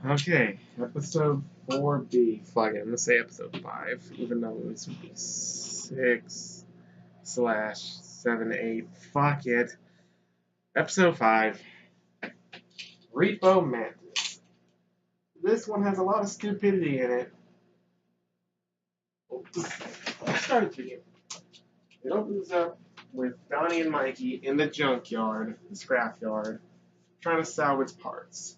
Okay, episode 4B. Fuck it, I'm gonna say episode 5, even though it was 6/7/8. Fuck it. Episode 5. Repo Mantis. This one has a lot of stupidity in it. Let's start at the beginning. It opens up with Donnie and Mikey in the junkyard, the scrapyard, trying to salvage parts.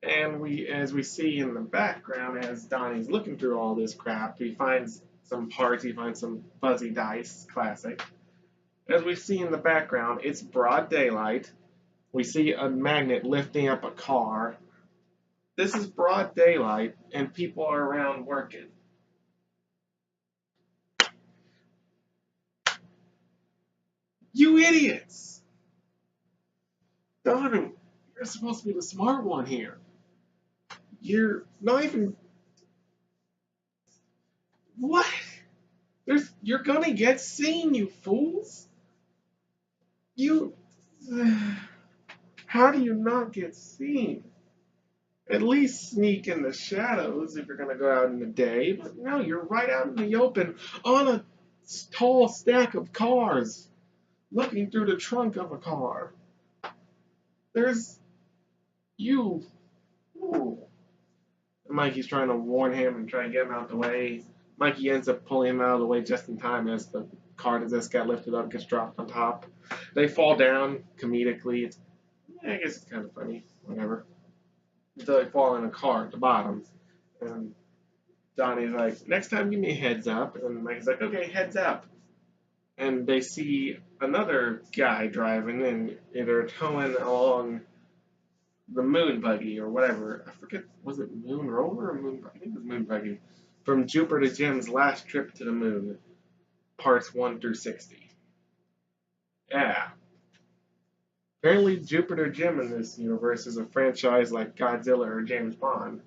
And as we see in the background, as Donnie's looking through all this crap, he finds some parts, he finds some fuzzy dice, classic. As we see in the background, it's broad daylight. We see a magnet lifting up a car. This is broad daylight, and people are around working. You idiots! Donnie, you're supposed to be the smart one here. You're not even. What? You're gonna get seen, you fools! You. How do you not get seen? At least sneak in the shadows if you're gonna go out in the day, but no, you're right out in the open on a tall stack of cars, looking through the trunk of a car. There's you. Ooh. Mikey's trying to warn him and try and get him out of the way. Mikey ends up pulling him out of the way just in time as the car that just got lifted up gets dropped on top. They fall down comedically. I guess it's kind of funny. Whatever. Until they fall in a car at the bottom. And Donnie's like, next time give me a heads up. And Mikey's like, okay, heads up. And they see another guy driving and they're towing along the moon buggy or whatever. I forget, was it Moon Rover or Moon Buggy? I think it was Moon Buggy. From Jupiter to Jim's last trip to the moon, parts 1 through 60. Yeah. Apparently, Jupiter Jim in this universe is a franchise like Godzilla or James Bond.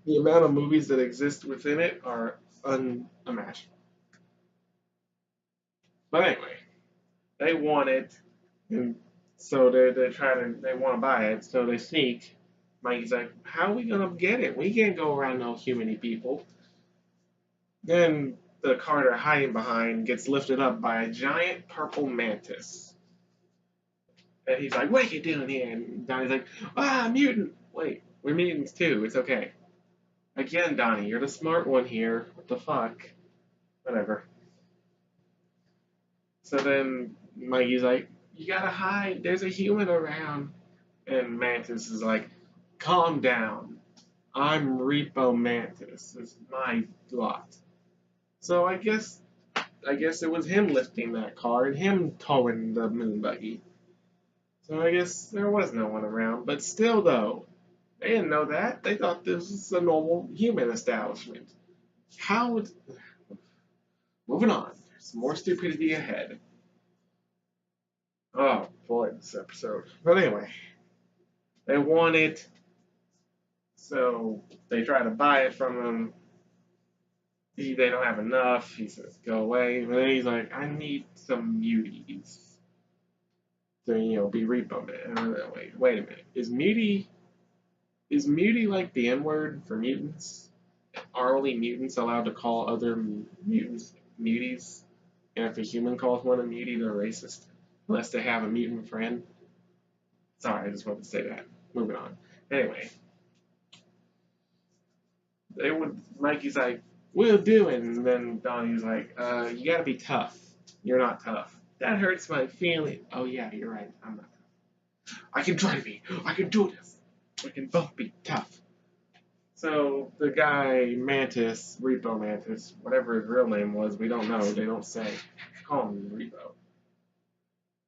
The amount of movies that exist within it are unimaginable. But anyway, they want it, and so they want to buy it, so they sneak. Mikey's like, how are we gonna get it? We can't go around no humany people. Then the car they're hiding behind gets lifted up by a giant purple mantis. And he's like, what are you doing here? And Donnie's like, mutant. Wait, we're mutants too. It's okay. Again, Donnie, you're the smart one here. What the fuck? Whatever. So then Mikey's like, you gotta hide. There's a human around. And Mantis is like, calm down. I'm Repo Mantis. It's my lot. So I guess it was him lifting that car and him towing the moon buggy. So I guess there was no one around. But still, though, they didn't know that. They thought this was a normal human establishment. How would... Moving on. There's more stupidity ahead. Oh, boy, this episode. But anyway, they want it, so they try to buy it from him. They don't have enough. He says, go away. But then he's like, I need some muties to, be repo man. Wait a minute. Is mutie like the N word for mutants? Are only mutants allowed to call other mutants muties? And if a human calls one a mutie, they're racist? Unless they have a mutant friend? Sorry, I just wanted to say that. Moving on. Anyway. Mikey's like, we'll do it. And then Donnie's like, you gotta be tough. You're not tough. That hurts my feeling. Oh yeah, you're right. I'm not tough. I can try to be. I can do this. We can both be tough. So the guy, Mantis, Repo Mantis, whatever his real name was, we don't know. They don't say. Call him Repo.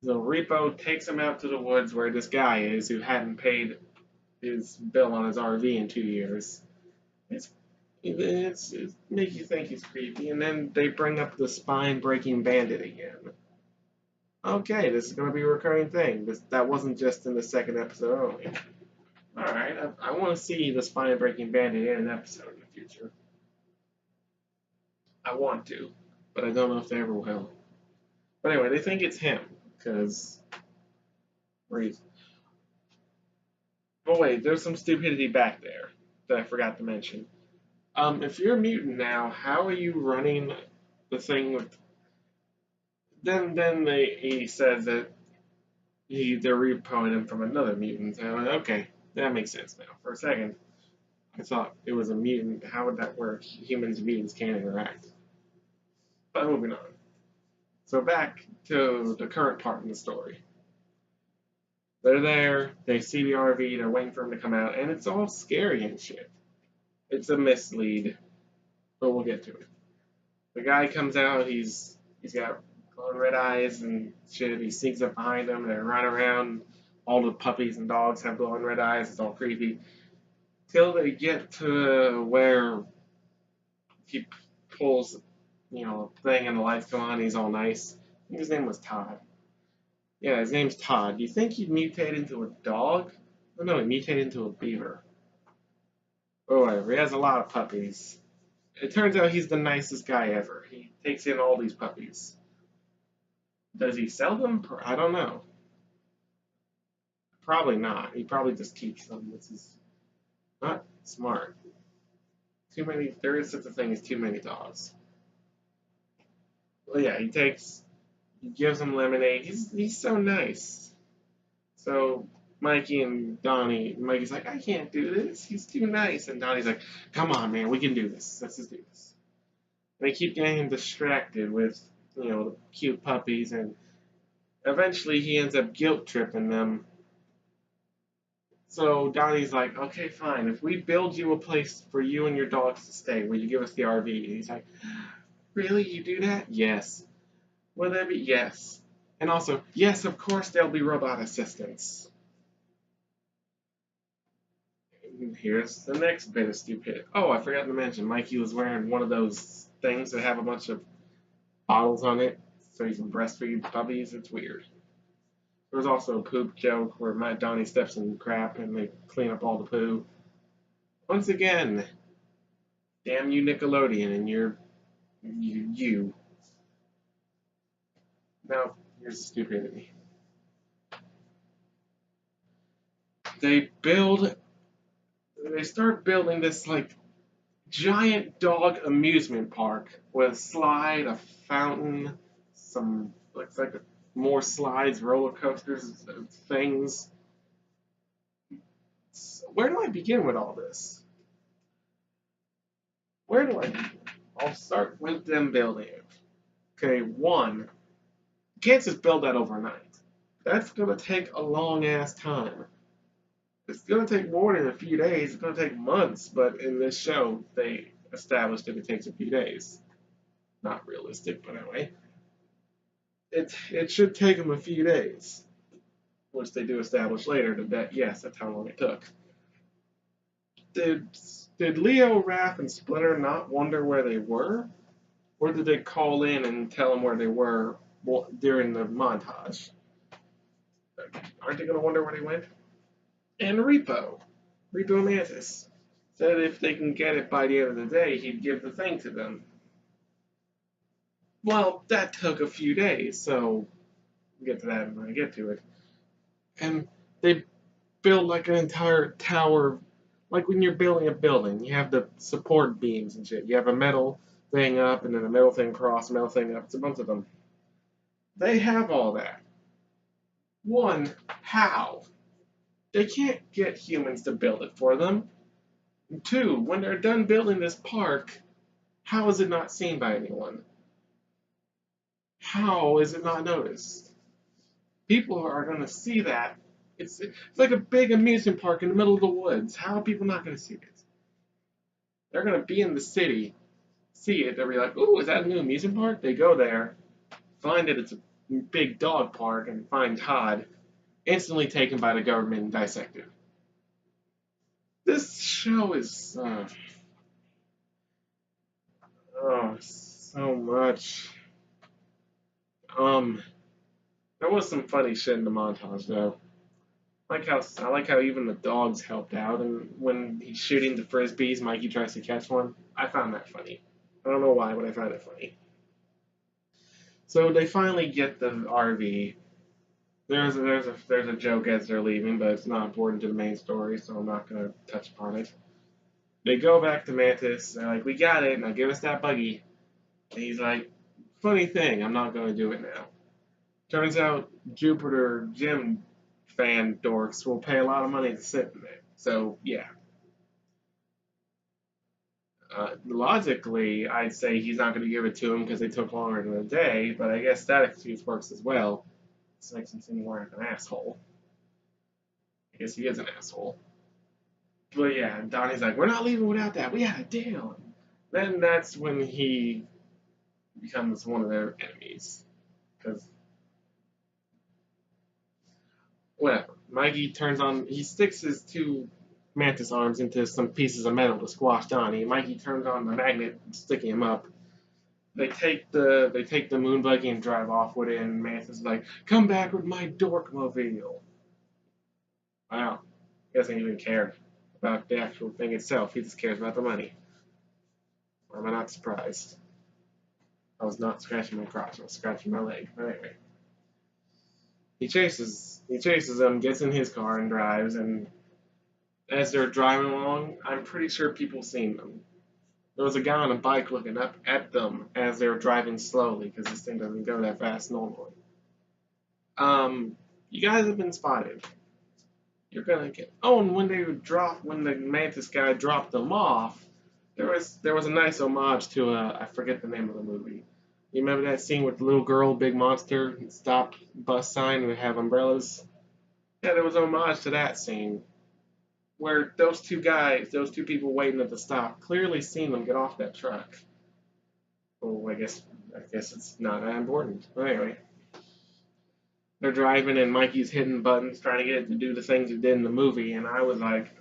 So Repo takes him out to the woods where this guy is who hadn't paid his bill on his RV in 2 years. It makes you think he's creepy, and then they bring up the spine-breaking bandit again. Okay, this is going to be a recurring thing. That wasn't just in the second episode only. Alright, I want to see the spine-breaking bandit in an episode in the future. I want to, but I don't know if they ever will. But anyway, they think it's him, because... Oh wait, there's some stupidity back there that I forgot to mention. If you're a mutant now, how are you running the thing with? Then he says that they're repoing him from another mutant. And I went, okay, that makes sense now. For a second, I thought it was a mutant. How would that work? Humans and mutants can't interact. But moving on. So back to the current part in the story. They're there, they see the RV, they're waiting for him to come out, and it's all scary and shit. It's a mislead, but we'll get to it. The guy comes out, he's got glowing red eyes and shit, he sneaks up behind them, they run around, all the puppies and dogs have glowing red eyes, it's all creepy. Till they get to where he pulls, thing and the lights go on, he's all nice. I think his name was Todd. Yeah, his name's Todd. Do you think he'd mutate into a dog? Oh, no, he mutated into a beaver. Or whatever. He has a lot of puppies. It turns out he's the nicest guy ever. He takes in all these puppies. Does he sell them? I don't know. Probably not. He probably just keeps them, which is not smart. Too many. There is such a thing as too many dogs. Well, yeah, he gives them lemonade. He's so nice. So Mikey and Donnie, Mikey's like, I can't do this. He's too nice. And Donnie's like, come on, man, we can do this. Let's just do this. And they keep getting him distracted with, the cute puppies. And eventually he ends up guilt tripping them. So Donnie's like, okay, fine. If we build you a place for you and your dogs to stay, will you give us the RV? And he's like, really? You do that? Yes. Will there be? Yes. And also, yes, of course there'll be robot assistants. Here's the next bit of stupidity. Oh, I forgot to mention, Mikey was wearing one of those things that have a bunch of bottles on it, so he can breastfeed puppies. It's weird. There was also a poop joke where Matt Donnie steps in crap and they clean up all the poo. Once again, damn you Nickelodeon and you. Now, here's the stupidity. They start building this like giant dog amusement park with a slide, a fountain, some looks like more slides, roller coasters, things. Where do I begin with all this? Where do I begin? I'll start with them building it. Okay, one, you can't just build that overnight. That's gonna take a long ass time. It's gonna take more than a few days. It's gonna take months. But in this show, they established that it takes a few days. Not realistic, but anyway, it should take them a few days, which they do establish later that yes, that's how long it took. Did did Leo, Raph, and Splinter not wonder where they were, or did they call in and tell them where they were during the montage? Aren't they gonna wonder where they went? And Repo Mantis, said if they can get it by the end of the day, he'd give the thing to them. Well, that took a few days, so we'll get to that when I get to it. And they built like an entire tower, like when you're building a building, you have the support beams and shit. You have a metal thing up, and then a metal thing across, a metal thing up. It's a bunch of them. They have all that. One, how? They can't get humans to build it for them. Two, when they're done building this park, how is it not seen by anyone? How is it not noticed? People are going to see that. It's like a big amusement park in the middle of the woods. How are people not going to see it? They're going to be in the city, see it, they'll be like, ooh, is that a new amusement park? They go there, find that it's a big dog park, and find Todd, instantly taken by the government and dissected. This show is, so much. There was some funny shit in the montage though. I like how even the dogs helped out, and when he's shooting the frisbees, Mikey tries to catch one. I found that funny. I don't know why, but I found it funny. So they finally get the RV. there's a joke as they're leaving, but it's not important to the main story, so I'm not gonna touch upon it. They go back to Mantis. They're like, "We got it. Now give us that buggy." And he's like, "Funny thing, I'm not gonna do it now." Turns out Jupiter Gym fan dorks will pay a lot of money to sit in it. So yeah, logically, I'd say he's not going to give it to him because they took longer than a day. But I guess that excuse works as well. This makes him seem more like an asshole. I guess he is an asshole. But yeah, Donnie's like, "We're not leaving without that. We had a deal." Then that's when he becomes one of their enemies. Because whatever. Mikey turns on. He sticks his two mantis arms into some pieces of metal to squash Donnie. Mikey turns on the magnet, sticking him up. They take the moon buggy and drive off with it. And Mantis is like, "Come back with my dork mobile." Wow, he doesn't even care about the actual thing itself. He just cares about the money. Why am I not surprised? I was not scratching my crotch. I was scratching my leg. But anyway, he chases them, gets in his car and drives. And as they're driving along, I'm pretty sure people seen them. There was a guy on a bike looking up at them as they were driving slowly because this thing doesn't go that fast normally. You guys have been spotted. You're gonna get. Oh, and when the Mantis guy dropped them off, there was a nice homage to I forget the name of the movie. You remember that scene with the little girl, big monster, stop bus sign, and they have umbrellas? Yeah, there was an homage to that scene where those two people waiting at the stop, clearly seen them get off that truck. Oh, I guess it's not that important. But anyway, they're driving and Mikey's hitting buttons trying to get it to do the things it did in the movie, and I was like,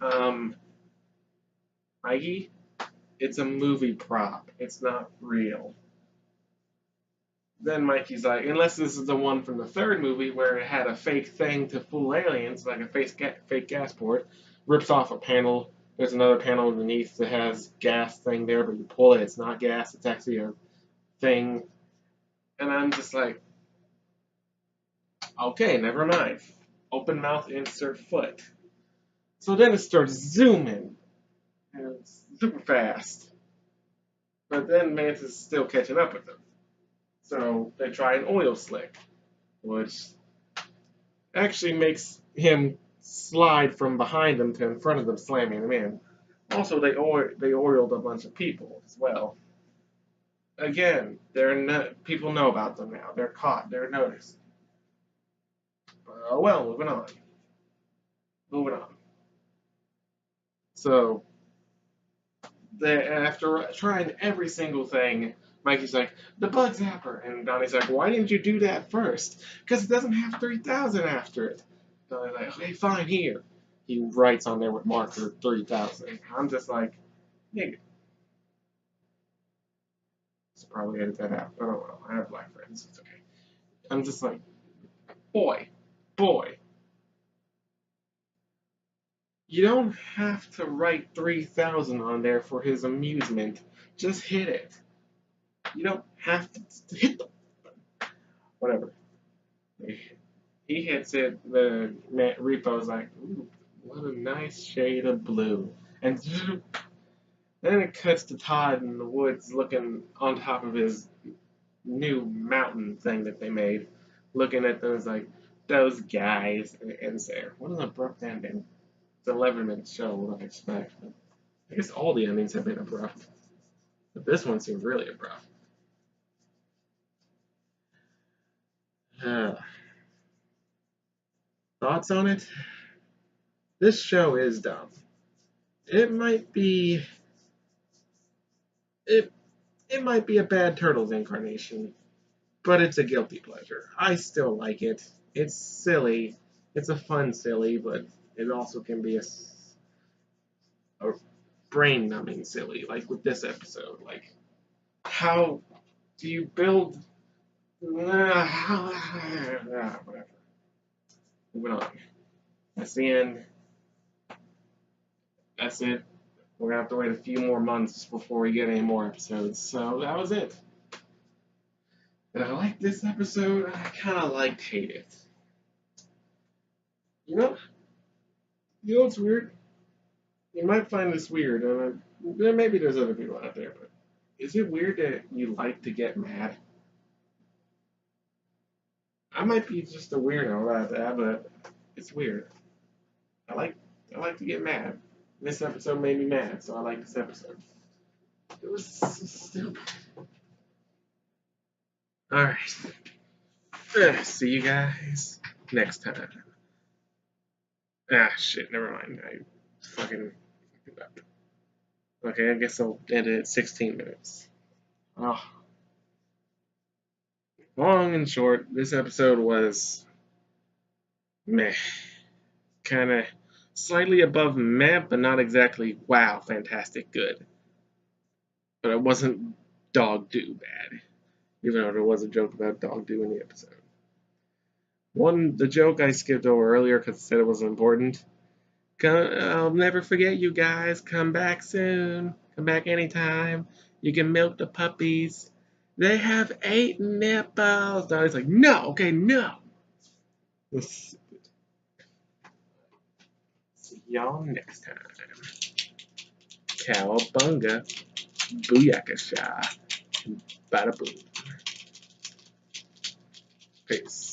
Mikey, it's a movie prop. It's not real. Then Mikey's like, unless this is the one from the third movie where it had a fake thing to fool aliens, like a fake gas port, rips off a panel. There's another panel underneath that has gas thing there, but you pull it, it's not gas, it's actually a thing. And I'm just like, okay, never mind. Open mouth, insert foot. So then it starts zooming, and it's super fast. But then Mantis is still catching up with them. So they try an oil slick, which actually makes him slide from behind them to in front of them, slamming them in. Also, they oiled a bunch of people as well. Again, people know about them now. They're caught. They're noticed. Well, moving on. Moving on. So after trying every single thing, Mikey's like, "The bug zapper," and Donnie's like, "Why didn't you do that first? Because it doesn't have 3,000 after it." Donnie's like, "Okay, fine, here." He writes on there with marker 3,000. I'm just like, nigga. Should probably edit that out. But oh well, I have black friends. It's okay. I'm just like, boy, you don't have to write 3,000 on there for his amusement. Just hit it. You don't have to hit the whatever. He hits it. The repo's like, "Ooh, what a nice shade of blue." And then it cuts to Todd in the woods looking on top of his new mountain thing that they made, looking at those like, "Those guys," and it ends there. What an abrupt ending. It's an 11-minute show, what do I expect? I guess all the endings have been abrupt. But this one seemed really abrupt. Uh, Thoughts on it? This show is dumb. It might be it it might be a bad Turtles incarnation, but it's a guilty pleasure. I still like it. It's silly. It's a fun silly, but it also can be a brain numbing silly, like with this episode. Like, how do you build. Whatever. Moving on. That's the end. That's it. We're gonna have to wait a few more months before we get any more episodes. So that was it. Did I like this episode? I kind of liked hate it. You know, you know what's weird? You might find this weird, and maybe there's other people out there, but is it weird that you like to get mad? I might be just a weirdo about that, but it's weird. I like I like to get mad. This episode made me mad, so I like this episode. It was so stupid. All right. See you guys next time. Ah, shit. Never mind. I fucking fucked it up. Okay, I guess I'll edit 16 minutes. Oh, long and short, this episode was meh. Kind of slightly above meh, but not exactly wow, fantastic, good. But it wasn't dog do bad, even though there was a joke about dog do in the episode. The joke I skipped over earlier because I said it wasn't important. I'll never forget you guys. Come back soon. Come back anytime. You can milk the puppies. They have 8 nipples. Now he's like, no, okay, no. See y'all next time. Cowabunga. Booyakasha. Bada boom. Peace.